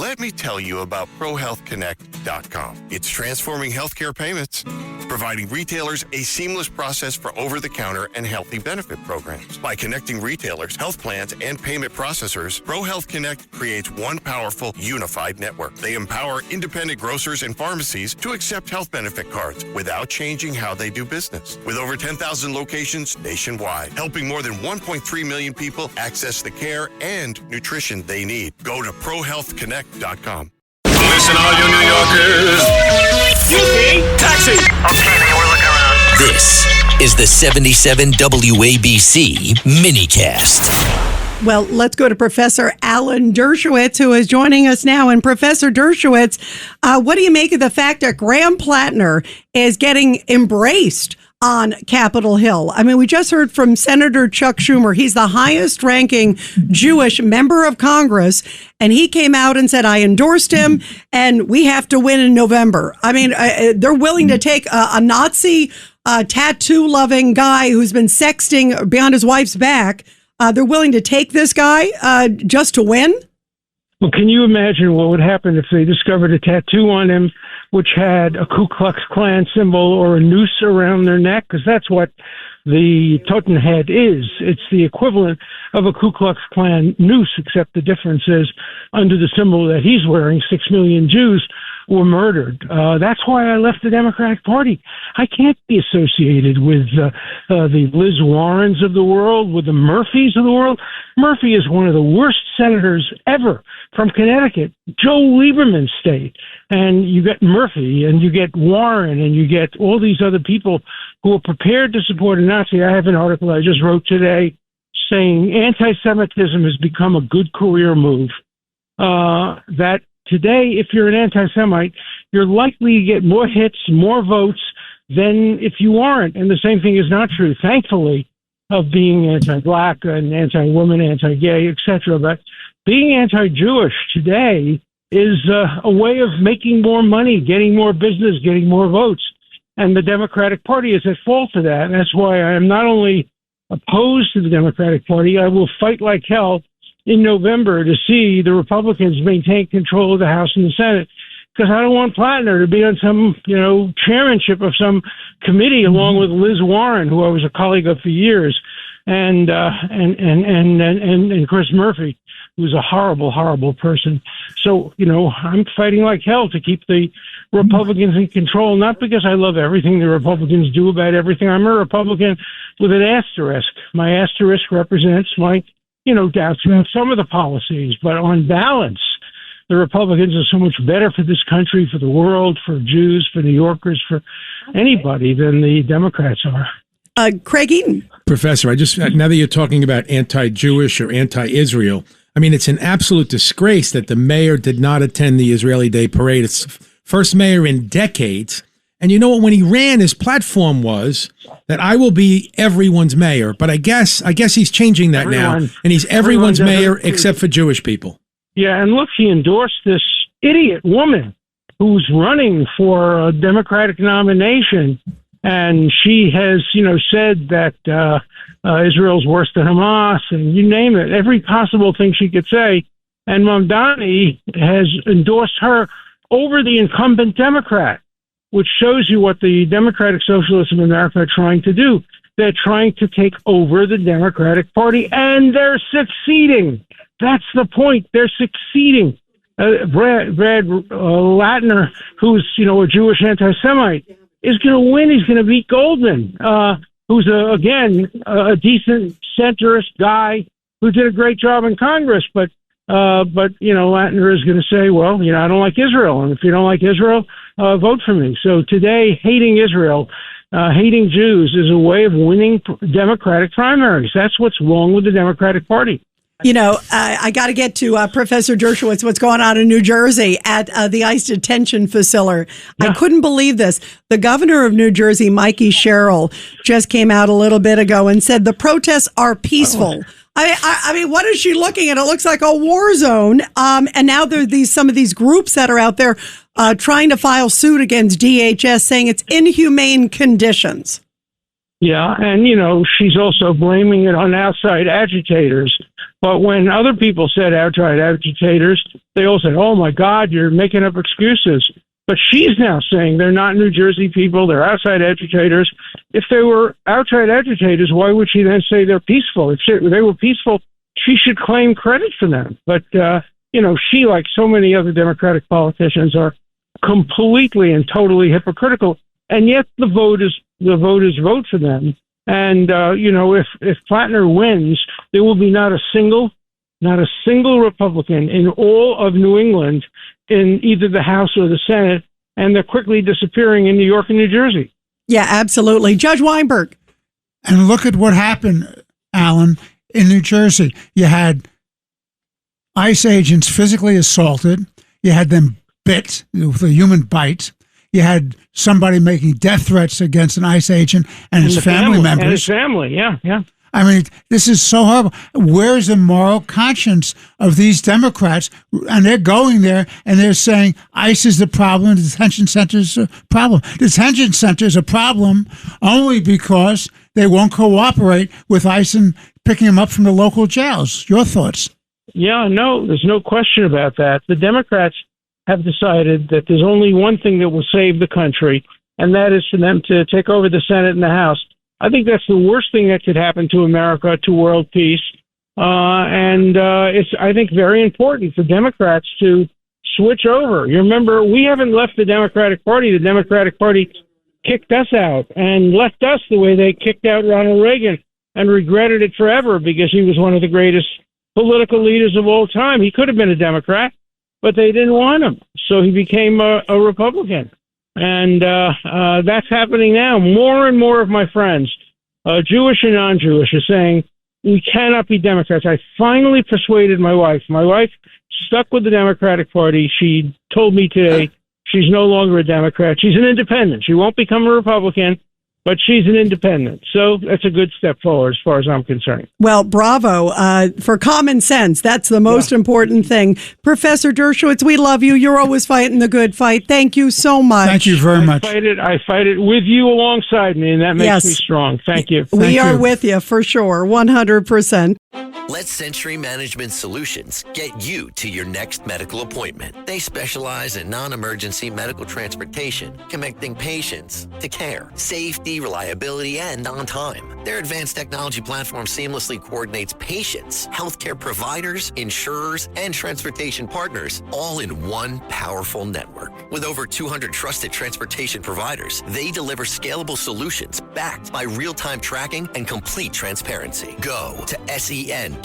Let me tell you about ProHealthConnect.com. It's transforming healthcare payments, providing retailers a seamless process for over-the-counter and healthy benefit programs. By connecting retailers, health plans, and payment processors, ProHealth Connect creates one powerful, unified network. They empower independent grocers and pharmacies to accept health benefit cards without changing how they do business. With over 10,000 locations nationwide, helping more than 1.3 million people access the care and nutrition they need. Go to ProHealthConnect.com. Listen, all you New Yorkers. Excuse me, taxi. Okay, man, we're looking around. This is the 77 WABC minicast. Well, let's go to Professor Alan Dershowitz, who is joining us now. And Professor Dershowitz, what do you make of the fact that Graham Plattner is getting embraced on Capitol Hill? I mean, we just heard from Senator Chuck Schumer. He's the highest ranking Jewish member of Congress. And he came out and said, I endorsed him and we have to win in November. I mean, they're willing to take a Nazi tattoo loving guy who's been sexting behind his wife's back. They're willing to take this guy just to win? Well, can you imagine what would happen if they discovered a tattoo on him which had a Ku Klux Klan symbol or a noose around their neck? Because that's what the totem head is. It's the equivalent of a Ku Klux Klan noose, except the difference is under the symbol that he's wearing, 6 million Jews were murdered. That's why I left the Democratic Party. I can't be associated with the Liz Warrens of the world, with the Murphys of the world. Murphy is one of the worst senators ever from Connecticut, Joe Lieberman's state. And you get Murphy and you get Warren and you get all these other people who are prepared to support a Nazi. I have an article I just wrote today saying anti-Semitism has become a good career move. That today, if you're an anti-Semite, you're likely to get more hits, more votes than if you aren't. And the same thing is not true, thankfully, of being anti-Black and anti-woman, anti-gay, etc. But being anti-Jewish today is a way of making more money, getting more business, getting more votes. And the Democratic Party is at fault for that. And that's why I am not only opposed to the Democratic Party, I will fight like hell in November to see the Republicans maintain control of the House and the Senate, because I don't want Plattner to be on some, chairmanship of some committee along with Liz Warren, who I was a colleague of for years, and Chris Murphy, who's a horrible, horrible person. So, I'm fighting like hell to keep the Republicans in control, not because I love everything the Republicans do about everything. I'm a Republican with an asterisk. My asterisk represents my doubts about some of the policies, but on balance, the Republicans are so much better for this country, for the world, for Jews, for New Yorkers, for anybody than the Democrats are. Craig Eaton. Professor, now that you're talking about anti-Jewish or anti-Israel, I mean, it's an absolute disgrace that the mayor did not attend the Israeli Day Parade. It's first mayor in decades. And you know what? When he ran, his platform was that I will be everyone's mayor. But I guess he's changing that now, and he's everyone's mayor except for Jewish people. Yeah, and look, he endorsed this idiot woman who's running for a Democratic nomination, and she has, said that Israel's worse than Hamas, and you name it, every possible thing she could say. And Mamdani has endorsed her over the incumbent Democrat, which shows you what the Democratic Socialists of America are trying to do. They're trying to take over the Democratic Party, and they're succeeding. That's the point. They're succeeding. Brad Latner, who's, a Jewish anti-Semite, is going to win. He's going to beat Goldman, who's, a decent centrist guy who did a great job in Congress. But Latner is going to say, well, I don't like Israel. And if you don't like Israel, vote for me. So today, hating Israel, hating Jews is a way of winning Democratic primaries. That's what's wrong with the Democratic Party. I got to get to Professor Dershowitz, what's going on in New Jersey at the ICE detention facility. Yeah. I couldn't believe this. The governor of New Jersey, Mikey Sherrill, just came out a little bit ago and said the protests are peaceful. I mean, what is she looking at? It looks like a war zone. And now there are some of these groups that are out there trying to file suit against DHS saying it's inhumane conditions. Yeah, and, she's also blaming it on outside agitators. But when other people said outside agitators, they all said, oh, my God, you're making up excuses. But she's now saying they're not New Jersey people, they're outside agitators. If they were outside agitators, why would she then say they're peaceful? If they were peaceful, she should claim credit for them. But, she, like so many other Democratic politicians, are completely and totally hypocritical. And yet the voters vote for them. And, if Plattner wins, there will be not a single Republican in all of New England in either the House or the Senate, and they're quickly disappearing in New York and New Jersey. Yeah, absolutely. Judge Weinberg. And look at what happened, Alan, in New Jersey. You had ICE agents physically assaulted. You had them bit with a human bite. You had somebody making death threats against an ICE agent and his family members. And his family, yeah. I mean, this is so horrible. Where's the moral conscience of these Democrats? And they're going there and they're saying ICE is the problem, detention centers are a problem. Detention centers are a problem only because they won't cooperate with ICE in picking them up from the local jails. Your thoughts? Yeah, no, there's no question about that. The Democrats have decided that there's only one thing that will save the country, and that is for them to take over the Senate and the House. I think that's the worst thing that could happen to America, to world peace. It's, I think, very important for Democrats to switch over. You remember, we haven't left the Democratic Party. The Democratic Party kicked us out and left us the way they kicked out Ronald Reagan and regretted it forever because he was one of the greatest political leaders of all time. He could have been a Democrat, but they didn't want him. So he became a Republican. And that's happening now. More and more of my friends, Jewish and non-Jewish, are saying we cannot be Democrats. I finally persuaded my wife. My wife stuck with the Democratic Party. She told me today she's no longer a Democrat. She's an independent. She won't become a Republican, but she's an independent. So that's a good step forward as far as I'm concerned. Well, bravo for common sense. That's the most important thing. Professor Dershowitz, we love you. You're always fighting the good fight. Thank you so much. Thank you very much. I fight it with you alongside me, and that makes me strong. Thank you. We are with you for sure, 100%. Let Century Management Solutions get you to your next medical appointment. They specialize in non-emergency medical transportation, connecting patients to care, safety, reliability, and on time. Their advanced technology platform seamlessly coordinates patients, healthcare providers, insurers, and transportation partners all in one powerful network. With over 200 trusted transportation providers, they deliver scalable solutions backed by real-time tracking and complete transparency. Go to SENTRYMS.com.